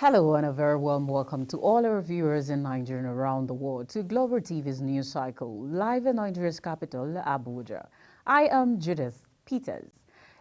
Hello and a very warm welcome to all our viewers in Nigeria and around the world to Global TV's news cycle, live in Nigeria's capital, Abuja. I am Judith Peters.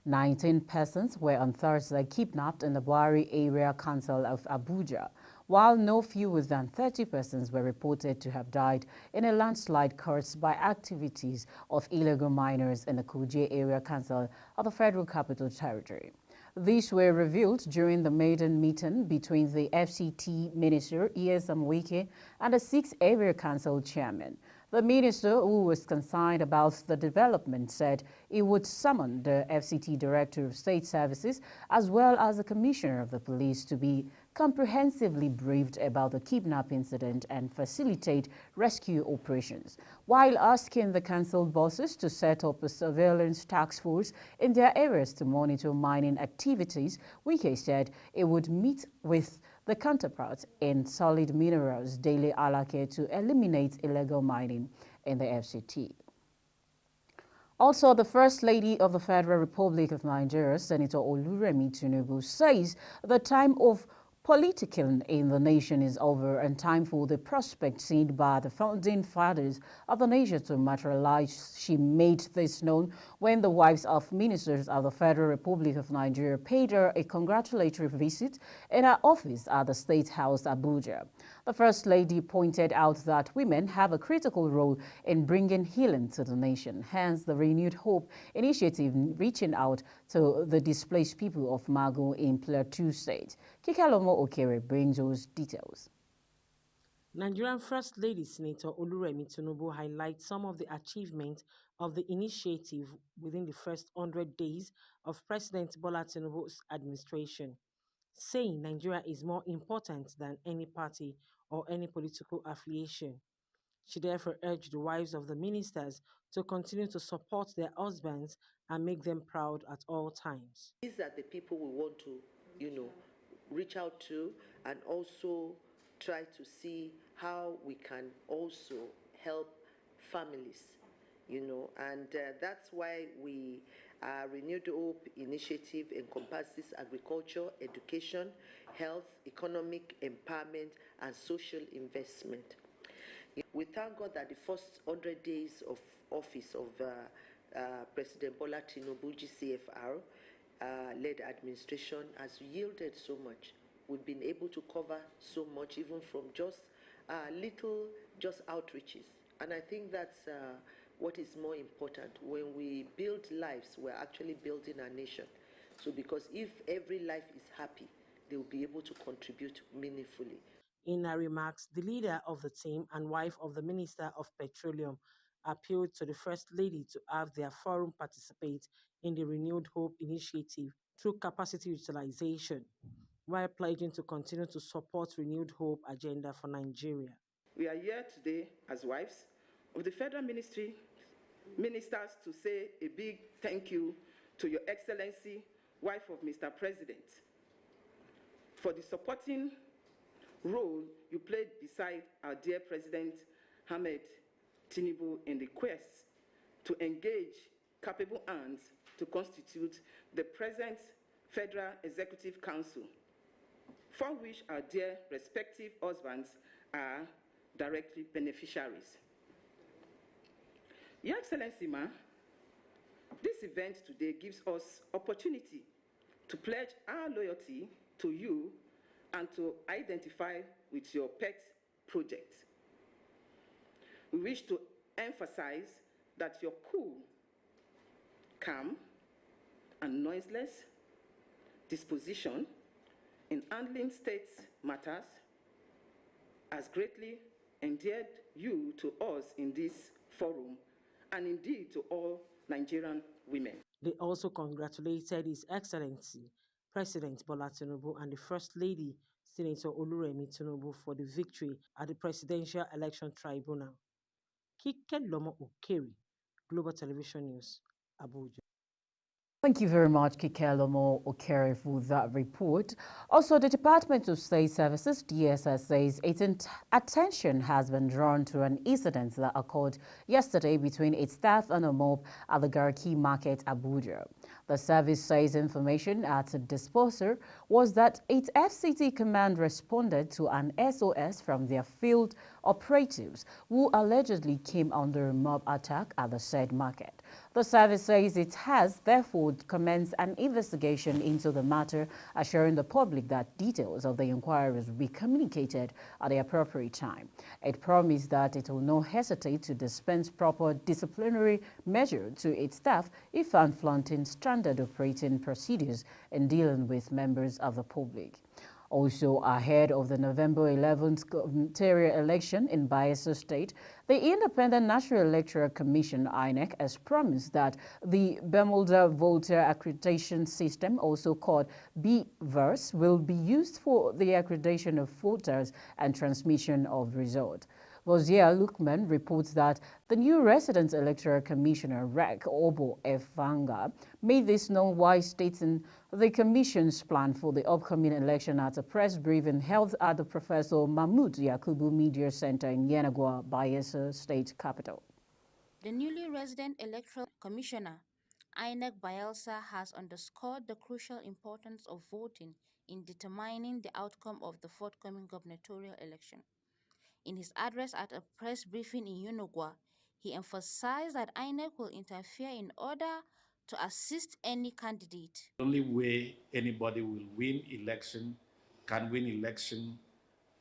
19 persons were on Thursday kidnapped in the Buhari Area Council of Abuja, while no fewer than 30 persons were reported to have died in a landslide caused by activities of illegal miners in the Kuje Area Council of the Federal Capital Territory. These were revealed during the maiden meeting between the FCT Minister, Nyesom Wike, and the 6th Area Council Chairman. The minister, who was concerned about the development, said he would summon the FCT Director of State Services as well as the Commissioner of the Police to be comprehensively briefed about the kidnap incident and facilitate rescue operations, while asking the council bosses to set up a surveillance task force in their areas to monitor mining activities. Wike said it would meet with the counterparts in solid minerals daily Alake to eliminate illegal mining in the FCT. Also, the First Lady of the Federal Republic of Nigeria, Senator Oluremi Tinubu, says the time of politicking in the nation is over and time for the prospect seen by the founding fathers of the nation to materialize. She made this known when the wives of ministers of the Federal Republic of Nigeria paid her a congratulatory visit in her office at the State House, Abuja. The First Lady pointed out that women have a critical role in bringing healing to the nation, hence the Renewed Hope initiative reaching out to the displaced people of Mago in Plateau State. Kikelomo Okere brings those details. Nigerian First Lady Senator Oluremi Tinubu highlights some of the achievements of the initiative within the first 100 days of President Bola Tinubu's administration, saying Nigeria is more important than any party or any political affiliation. She therefore urged the wives of the ministers to continue to support their husbands and make them proud at all times. These are the people we want to, reach out to and also try to see how we can also help families, and that's why we Renewed Hope initiative encompasses agriculture, education, health, economic empowerment, and social investment. We thank God that the first 100 days of office of President Bola Tinubu, GCFR, led administration has yielded so much. We've been able to cover so much, even from just outreaches. And I think that's what is more important. When we build lives, we're actually building our nation. So because if every life is happy, they will be able to contribute meaningfully. In her remarks, the leader of the team and wife of the Minister of Petroleum appealed to the First Lady to have their forum participate in the Renewed Hope initiative through capacity utilization, while pledging to continue to support Renewed Hope agenda for Nigeria. We are here today as wives of the Federal Ministers to say a big thank you to Your Excellency, wife of Mr. President, for the supporting role you played beside our dear President Ahmed Tinubu in the quest to engage capable hands to constitute the present Federal Executive Council, for which our dear respective husbands are directly beneficiaries. Your Excellency, Ma, this event today gives us opportunity to pledge our loyalty to you and to identify with your pet project. We wish to emphasize that your cool, calm, and noiseless disposition in handling state matters has greatly endeared you to us in this forum and indeed to all Nigerian women. They also congratulated His Excellency President Bola Tinubu and the First Lady Senator Oluremi Tinubu for the victory at the Presidential Election Tribunal. Kikelomo Okere, Global Television News, Abuja. Thank you very much, Kikelomo Okere, for that report. Also, the Department of State Services, DSS, says its attention has been drawn to an incident that occurred yesterday between its staff and a mob at the Garki Market, Abuja. The service says information at its disposal was that its FCT command responded to an SOS from their field operatives who allegedly came under a mob attack at the said market. The service says it has therefore commenced an investigation into the matter, assuring the public that details of the inquiries will be communicated at the appropriate time. It promised that it will not hesitate to dispense proper disciplinary measure to its staff if found flaunting standard operating procedures in dealing with members of the public. Also, ahead of the November 11th gubernatorial election in Bayelsa State, the Independent National Electoral Commission, INEC, has promised that the Bemulda Voter Accreditation System, also called BVERS, will be used for the accreditation of voters and transmission of results. Fauziya Lukman reports that the new Resident Electoral Commissioner, REC Obo Efanga, made this known while stating the Commission's plan for the upcoming election at a press briefing held at the Professor Mahmoud Yakubu Media Center in Yenagoa, Bayelsa State Capital. The newly Resident Electoral Commissioner, INEC Bayelsa, has underscored the crucial importance of voting in determining the outcome of the forthcoming gubernatorial election. In his address at a press briefing in Yenagoa, he emphasized that INEC will interfere in order to assist any candidate. The only way anybody will can win election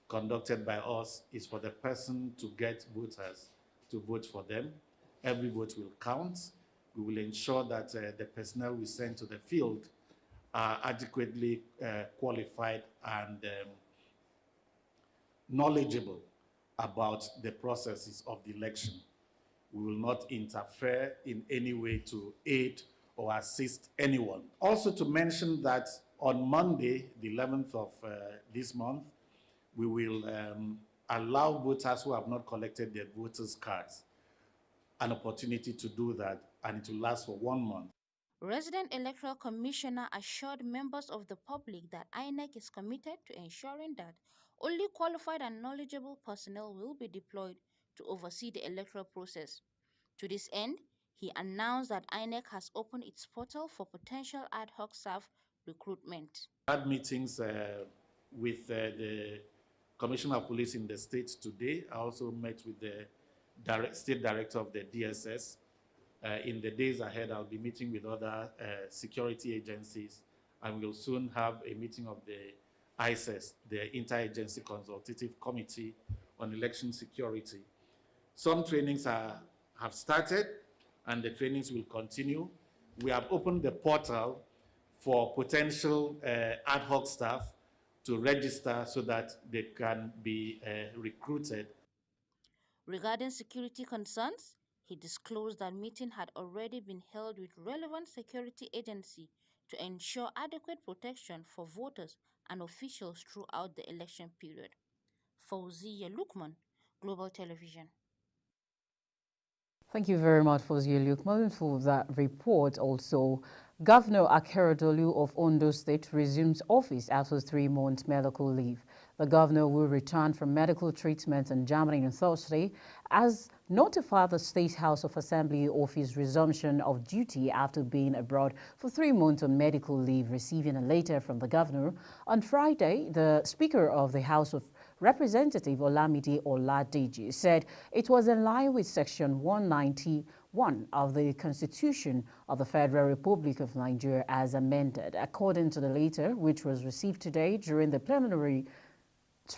conducted by us is for the person to get voters to vote for them. Every vote will count. We will ensure that the personnel we send to the field are adequately qualified and knowledgeable about the processes of the election. We will not interfere in any way to aid or assist anyone. Also to mention that on Monday, the 11th of this month, we will allow voters who have not collected their voters' cards an opportunity to do that, and it will last for 1 month. Resident Electoral Commissioner assured members of the public that INEC is committed to ensuring that only qualified and knowledgeable personnel will be deployed to oversee the electoral process. To this end, he announced that INEC has opened its portal for potential ad hoc staff recruitment. I had meetings with the Commissioner of Police in the state today. I also met with the State Director of the DSS. In the days ahead, I'll be meeting with other security agencies, and we'll soon have a meeting of the ICES, the Interagency Consultative Committee on Election Security. Some trainings have started, and the trainings will continue. We have opened the portal for potential ad hoc staff to register so that they can be recruited. Regarding security concerns, he disclosed that meeting had already been held with relevant security agency to ensure adequate protection for voters and officials throughout the election period. Fauziya Lukman, Global Television. Thank you very much, Fauziya Lukman, for that report. Also, Governor Akeredolu of Ondo State resumes office after 3-month medical leave. The governor will return from medical treatment in Germany on Thursday, as notified the State House of Assembly of his resumption of duty after being abroad for 3 months on medical leave, receiving a letter from the governor. On Friday, the Speaker of the House of Representative Olamide Oladeji said it was in line with Section 191 of the Constitution of the Federal Republic of Nigeria as amended. According to the letter, which was received today during the plenary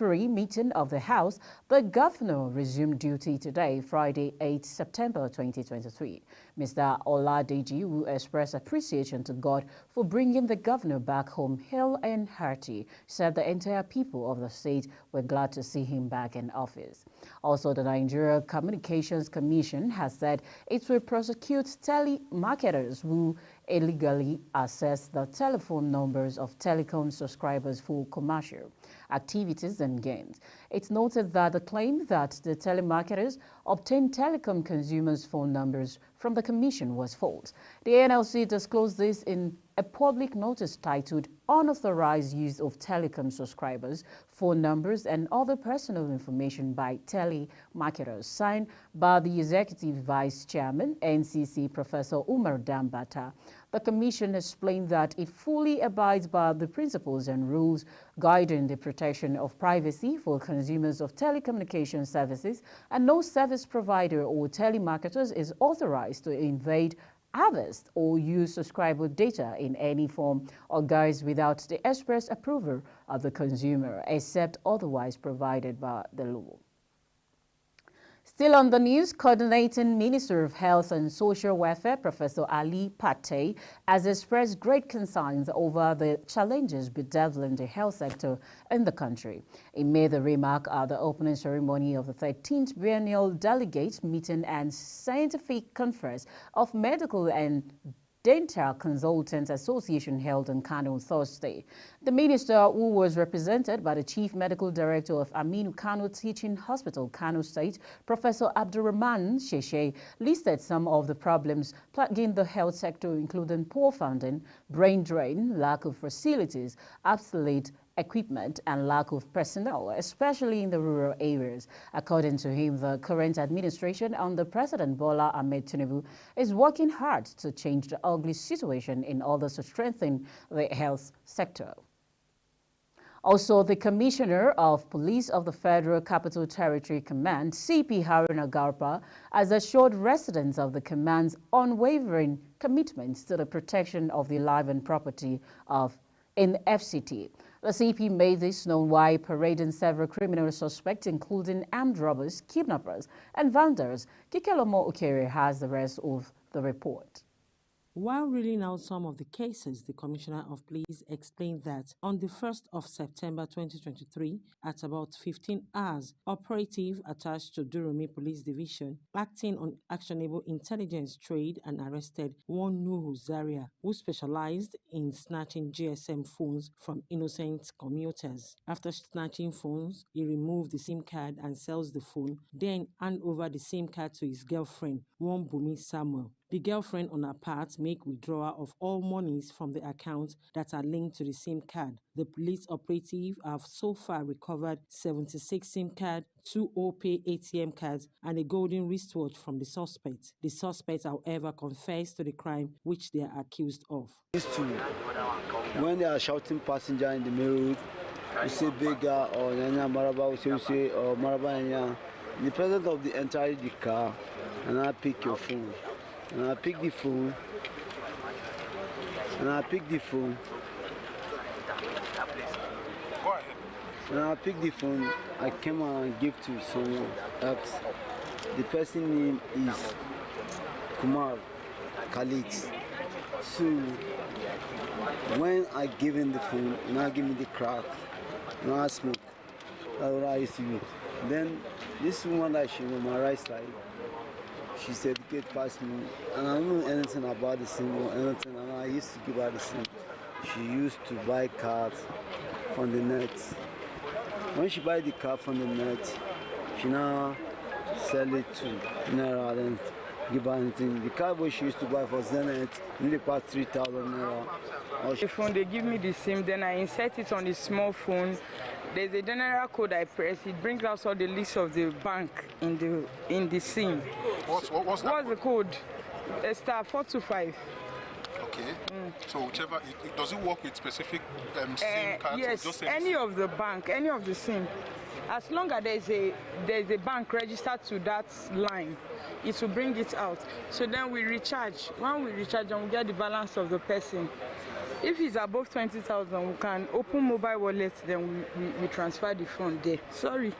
meeting of the House, the governor resumed duty today, Friday, 8 September 2023. Mr. Oladeji, who expressed appreciation to God for bringing the governor back home hale and hearty, said the entire people of the state were glad to see him back in office. Also, the Nigeria Communications Commission has said it will prosecute telemarketers who illegally access the telephone numbers of telecom subscribers for commercial activities and gains. It's noted that the claim that the telemarketers obtained telecom consumers' phone numbers from the commission was false. The NLC disclosed this in a public notice titled Unauthorized Use of Telecom Subscribers, Phone Numbers and Other Personal Information by Telemarketers, signed by the Executive Vice Chairman, NCC, Professor Umar Dambata. The Commission explained that it fully abides by the principles and rules guiding the protection of privacy for consumers of telecommunication services, and no service provider or telemarketers is authorized to invade, harvest or use subscriber data in any form or guise without the express approval of the consumer, except otherwise provided by the law. Still on the news, Coordinating Minister of Health and Social Welfare, Professor Ali Patey, has expressed great concerns over the challenges bedeviling the health sector in the country. He made the remark at the opening ceremony of the 13th Biennial Delegates Meeting and Scientific Conference of Medical and Dental Consultants Association held in Kano Thursday. The minister, who was represented by the Chief Medical Director of Aminu Kano Teaching Hospital, Kano State, Professor Abdurrahman Sheshe, listed some of the problems plaguing the health sector, including poor funding, brain drain, lack of facilities, obsolete equipment and lack of personnel, especially in the rural areas. According to him, the current administration under President Bola Ahmed Tinubu is working hard to change the ugly situation in order to strengthen the health sector. Also, the Commissioner of Police of the Federal Capital Territory Command, CP Haruna Garba, has assured residents of the command's unwavering commitment to the protection of the life and property in FCT. The CP made this known while parading several criminal suspects, including armed robbers, kidnappers, and vandals. Kikelomo Ukere has the rest of the report. While reading out some of the cases, the Commissioner of Police explained that on the 1st of September 2023, at about 15 hours, operative attached to Durumi Police Division, acting on actionable intelligence trade, and arrested one Nuhu Zaria, who specialized in snatching GSM phones from innocent commuters. After snatching phones, he removed the SIM card and sells the phone, then hand over the SIM card to his girlfriend, one Bumi Samuel. The girlfriend, on her part, make withdrawal of all monies from the accounts that are linked to the SIM card. The police operative have so far recovered 76 SIM cards, 2 OPay ATM cards, and a golden wristwatch from the suspect. The suspect, however, confessed to the crime which they are accused of. When they are shouting passenger in the main road, we say Bega or Nyanya Maraba, we say or Maraba Nyanya. The president of the entire the car, and I pick your phone. And I pick the phone. And I pick the phone. And I pick the phone. I came and give to someone else. The person's name is Kumar Khalid. So when I give him the phone, now give me the crack, now I smoke. That's what I used to do. Then this woman that she on my right side, she said, get past me, and I don't know anything about the SIM or anything, and I used to give her the SIM. She used to buy cars from the net. When she buy the car from the net, she now sell it to Naira and give her anything. The car boy she used to buy for Zenith, nearly about 3,000 Naira. The phone, they give me the SIM, then I insert it on the small phone. There's a general code I press. It brings out all the list of the bank in the SIM. What's the code? Star 425. Okay. So whichever, does it work with specific SIM cards? Yes, or just any of the bank, any of the SIM. As long as there's a bank registered to that line, it will bring it out. So then we recharge. When we recharge, and we get the balance of the person. If it's above 20,000, we can open mobile wallet, then we transfer the fund there. Sorry.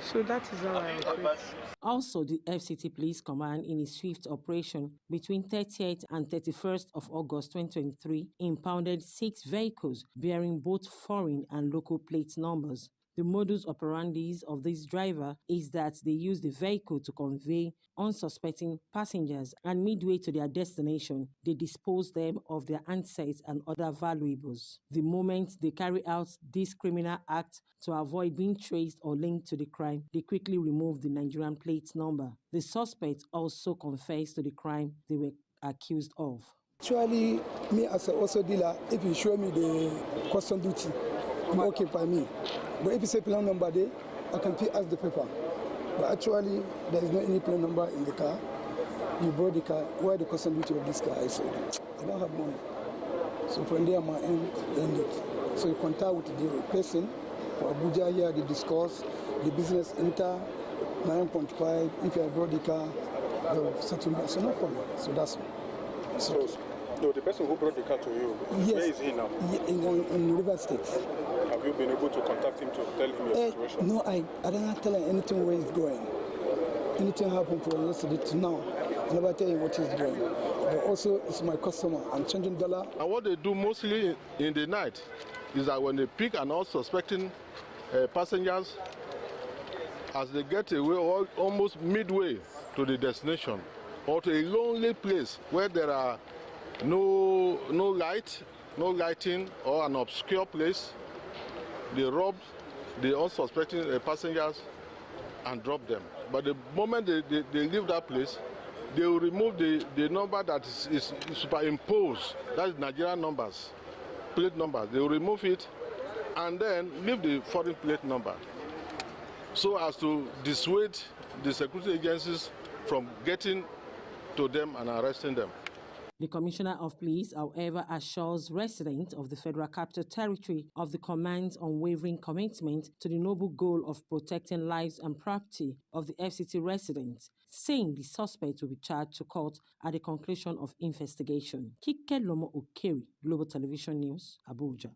So that is how I operate. Also, the FCT Police Command, in its swift operation between 30th and 31st of August 2023, impounded 6 vehicles bearing both foreign and local plate numbers. The modus operandi of this driver is that they use the vehicle to convey unsuspecting passengers, and midway to their destination, they dispose them of their handsets and other valuables. The moment they carry out this criminal act to avoid being traced or linked to the crime, they quickly remove the Nigerian plate number. The suspects also confessed to the crime they were accused of. Actually, me as a also dealer, if you show me the custom duty, I'm okay by me. But if you say plan number there, I can ask the paper. But actually, there is no any plan number in the car. You brought the car, where the custom duty of this car? I said, I don't have money. So from there, my end ended. So you contact with the person for Abuja here, they discuss the business enter 9.5. If I brought the car, they'll settle me. So no problem. So that's all. So the person who brought the car to you, yes, where is he now? In River State. Have you been able to contact him to tell him your situation? No, I don't tell him anything where he's going. Anything happened from yesterday to now, I never tell him what he's doing. But also, it's my customer. I'm changing dollar. And what they do mostly in the night is that when they pick and all suspecting passengers, as they get away almost midway to the destination or to a lonely place where there are no lighting or an obscure place, they rob the unsuspecting passengers and drop them. But the moment they leave that place, they will remove the number that is superimposed, that's Nigerian numbers, plate numbers. They will remove it and then leave the foreign plate number, so as to dissuade the security agencies from getting to them and arresting them. The Commissioner of Police, however, assures residents of the Federal Capital Territory of the command's unwavering commitment to the noble goal of protecting lives and property of the FCT residents, saying the suspect will be charged to court at the conclusion of investigation. Kike Lomo Okeri, Global Television News, Abuja.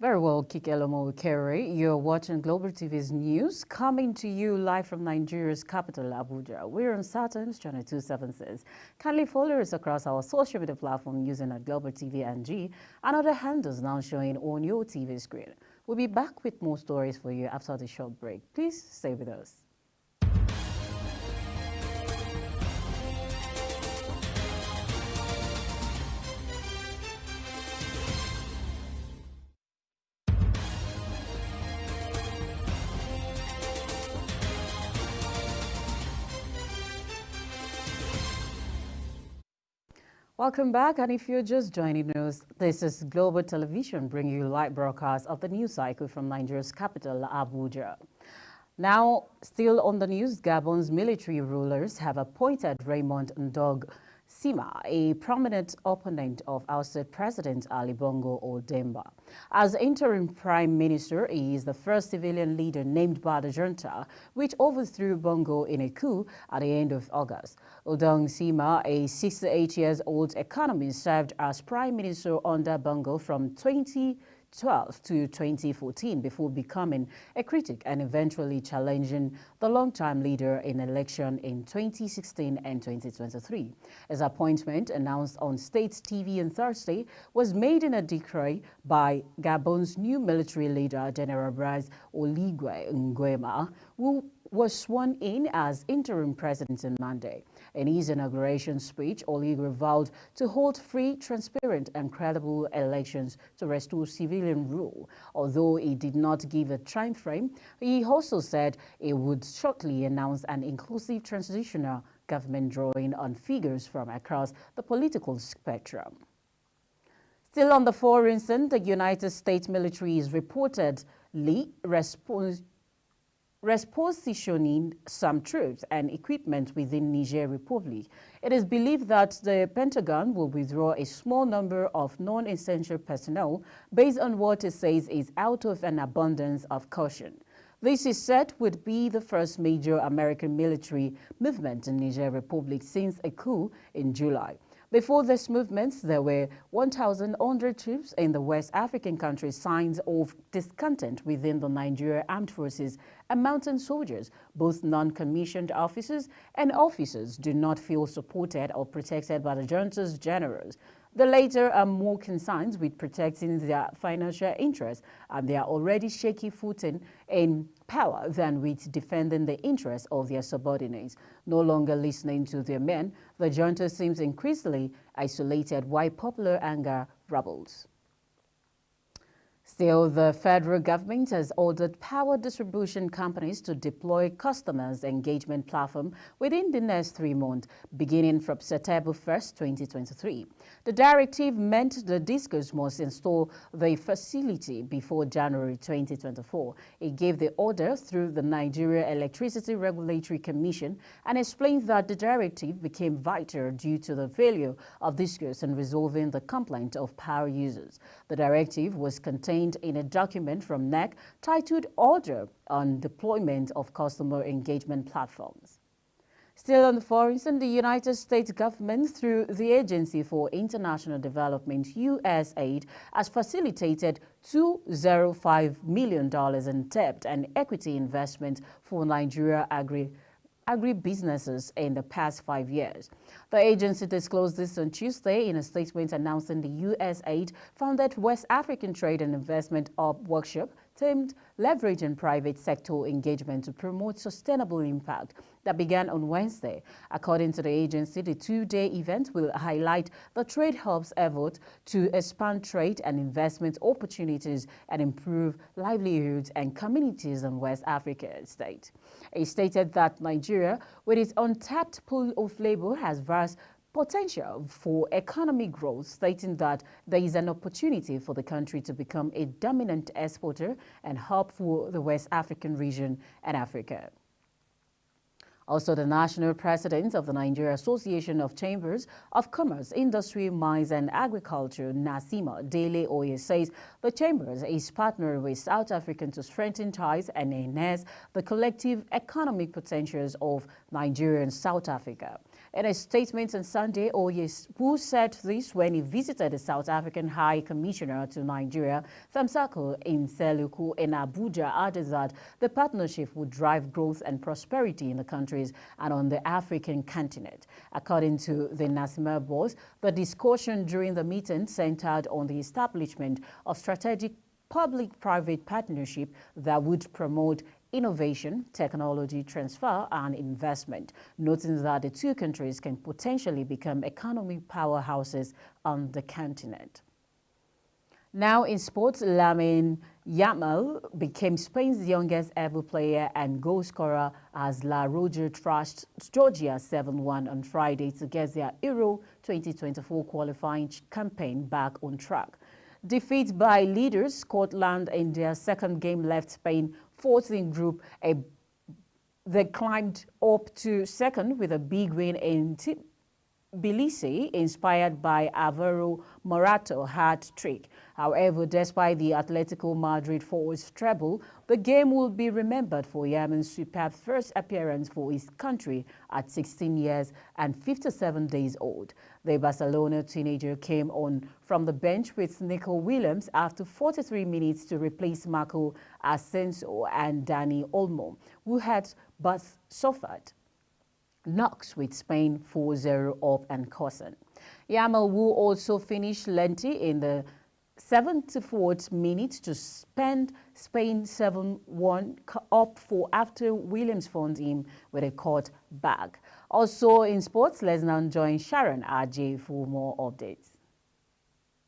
Very well, Kikelomo Okere. You're watching Global TV's news, coming to you live from Nigeria's capital, Abuja. We're on Saturns, channel 276. Kindly follow us across our social media platform using at Global TV NG and other handles now showing on your TV screen. We'll be back with more stories for you after the short break. Please stay with us. Welcome back, and if you're just joining us, this is Global Television bringing you live broadcast of the news cycle from Nigeria's capital, Abuja. Now, still on the news, Gabon's military rulers have appointed Raymond Ndong Sima, a prominent opponent of ousted President Ali Bongo Ondimba. As interim prime minister, he is the first civilian leader named by the junta, which overthrew Bongo in a coup at the end of August. Ndong Sima, a 68-year-old economist, served as prime minister under Bongo from 2012 to 2014 before becoming a critic and eventually challenging the long-time leader in election in 2016 and 2023. His appointment, announced on state TV on Thursday, was made in a decree by Gabon's new military leader, General Brice Oligui Nguema, who was sworn in as interim president on Monday. In his inauguration speech, Oligui vowed to hold free, transparent and credible elections to restore civilian rule. Although he did not give a time frame, he also said he would shortly announce an inclusive transitional government drawing on figures from across the political spectrum. Still on the foreign scene, the United States military is reportedly repositioning some troops and equipment within Niger Republic. It is believed that the Pentagon will withdraw a small number of non-essential personnel based on what it says is out of an abundance of caution. This is said would be the first major American military movement in Niger Republic since a coup in July. Before this movement, there were 1,100 troops in the West African country, signs of discontent within the Nigeria Armed Forces and mountain soldiers. Both non-commissioned officers and officers do not feel supported or protected by the junta's generals. The latter are more concerned with protecting their financial interests and their already shaky footing in power than with defending the interests of their subordinates. No longer listening to their men, the junta seems increasingly isolated while popular anger rubbles. Still, the federal government has ordered power distribution companies to deploy customers' engagement platform within the next 3 months, beginning from September 1st, 2023. The directive meant the discos must install the facility before January 2024. It gave the order through the Nigeria Electricity Regulatory Commission and explained that the directive became vital due to the failure of discos in resolving the complaint of power users. The directive was contained in a document from NEC titled Order on Deployment of Customer Engagement Platforms. Still on the foreign scene, the United States government, through the Agency for International Development, USAID, has facilitated $205 million in debt and equity investment for Nigeria agribusinesses in the past 5 years. The agency disclosed this on Tuesday in a statement announcing the USAID-funded West African Trade and Investment Hub workshop themed Leveraging Private Sector Engagement to Promote Sustainable Impact that began on Wednesday. According to the agency, the 2-day event will highlight the Trade Hub's effort to expand trade and investment opportunities and improve livelihoods and communities in West Africa state. It stated that Nigeria, with its untapped pool of labor, has vast potential for economic growth, stating that there is an opportunity for the country to become a dominant exporter and hub for the West African region and Africa. Also, the national president of the Nigeria Association of Chambers of Commerce, Industry, Mines and Agriculture, Nasima Dele Oye, says the Chambers is partnering with South Africa to strengthen ties and enhance the collective economic potentials of Nigeria and South Africa. In a statement on Sunday, Oye, who said this when he visited the South African High Commissioner to Nigeria, Thamsako Mseluku in Abuja, added that the partnership would drive growth and prosperity in the countries and on the African continent. According to the Nasima boss, the discussion during the meeting centered on the establishment of strategic public-private partnership that would promote innovation, technology transfer, and investment, noting that the two countries can potentially become economic powerhouses on the continent. Now in sports, Lamine Yamal became Spain's youngest ever player and goal scorer as La Roja thrashed Georgia 7-1 on Friday to get their Euro 2024 qualifying campaign back on track. Defeat by leaders Scotland in their second game left Spain fourth in Group A. They climbed up to second with a big win in Tbilisi, inspired by Alvaro Morata's hat-trick. However, despite the Atletico Madrid forwards' treble, the game will be remembered for Yaman's superb first appearance for his country at 16 years and 57 days old. The Barcelona teenager came on from the bench with Nico Williams after 43 minutes to replace Marco Asensio and Dani Olmo, who had both suffered knocks with Spain 4-0 up and cousin. Yamal, who also finished lengthy in the 74th minute to spend Spain 7-1 up for after Williams found him with a caught bag. Also in sports, let's now join Sharon RJ for more updates.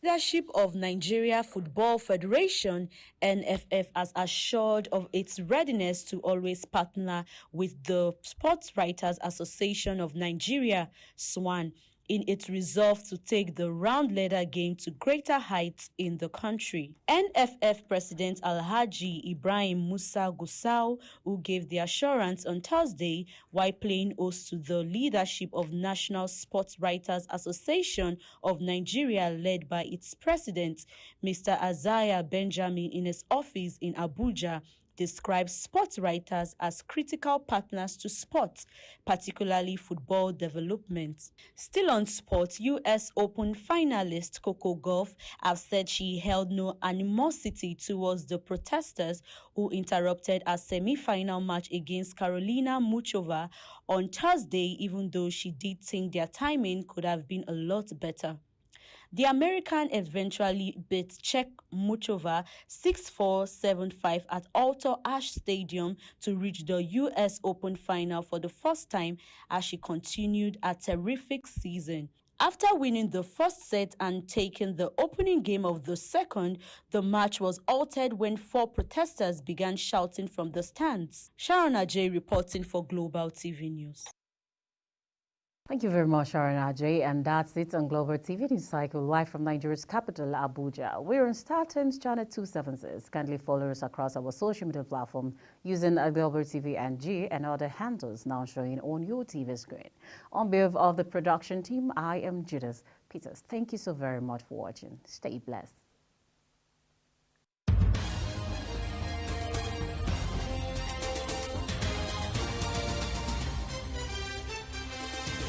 Leadership of Nigeria Football Federation, NFF, has assured of its readiness to always partner with the Sports Writers Association of Nigeria, SWAN, in its resolve to take the round ladder game to greater heights in the country. NFF President Alhaji Ibrahim Musa Gusau, who gave the assurance on Thursday while playing host to the leadership of National Sports Writers Association of Nigeria, led by its president, Mr. Isaiah Benjamin, in his office in Abuja, describes sports writers as critical partners to sports, particularly football development. Still on sports, US Open finalist Coco Gauff has said she held no animosity towards the protesters who interrupted a semi-final match against Karolina Muchova on Thursday, even though she did think their timing could have been a lot better. The American eventually beat Czech Muchova 6-4, 7-5 at Alto Ash Stadium to reach the US Open final for the first time as she continued a terrific season. After winning the first set and taking the opening game of the second, the match was altered when 4 protesters began shouting from the stands. Sharon Ajay reporting for Global TV News. Thank you very much, Sharon Ajay. And that's it on Global TV News Cycle, live from Nigeria's capital, Abuja. We're on StarTimes channel 276. Kindly follow us across our social media platform using Global TV NG and other handles now showing on your TV screen. On behalf of the production team, I am Judith Peters. Thank you so very much for watching. Stay blessed.